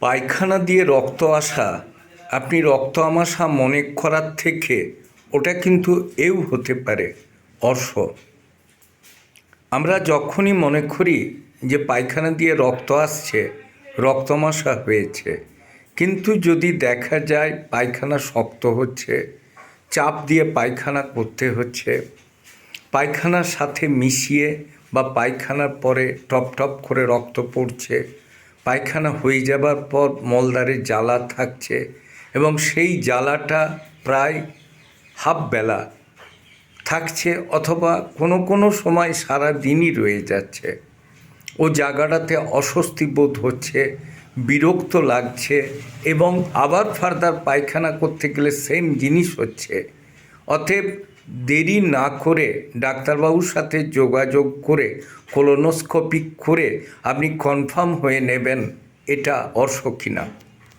পায়খানা দিয়ে রক্ত আসা, আপনি রক্ত আমাশা মনে করার থেকে ওটা কিন্তু এও হতে পারে অর্শ। আমরা যখনই মনে করি যে পায়খানা দিয়ে রক্ত আসছে, রক্ত আমাশা হয়েছে, কিন্তু যদি দেখা যায় পায়খানা শক্ত হচ্ছে, চাপ দিয়ে পায়খানা করতে হচ্ছে, পায়খানার সাথে মিশিয়ে বা পায়খানার পরে টপ টপ করে রক্ত পড়ছে, পায়খানা হয়ে যাবার পর মলদ্বারে জ্বালা থাকছে এবং সেই জ্বালাটা প্রায় হাফ বেলা থাকছে অথবা কোনো কোনো সময় সারা দিনই রয়ে যাচ্ছে, ও জায়গাটাতে অস্বস্তি বোধ হচ্ছে, বিরক্ত লাগছে এবং আবার ফার্দার পায়খানা করতে গেলে সেম জিনিস হচ্ছে। অতএব দেরি না করে ডাক্তারবাবুর সাথে যোগাযোগ করে কোলোনোস্কোপি করে আপনি কনফার্ম হয়ে নেবেন এটা অর্শ কিনা।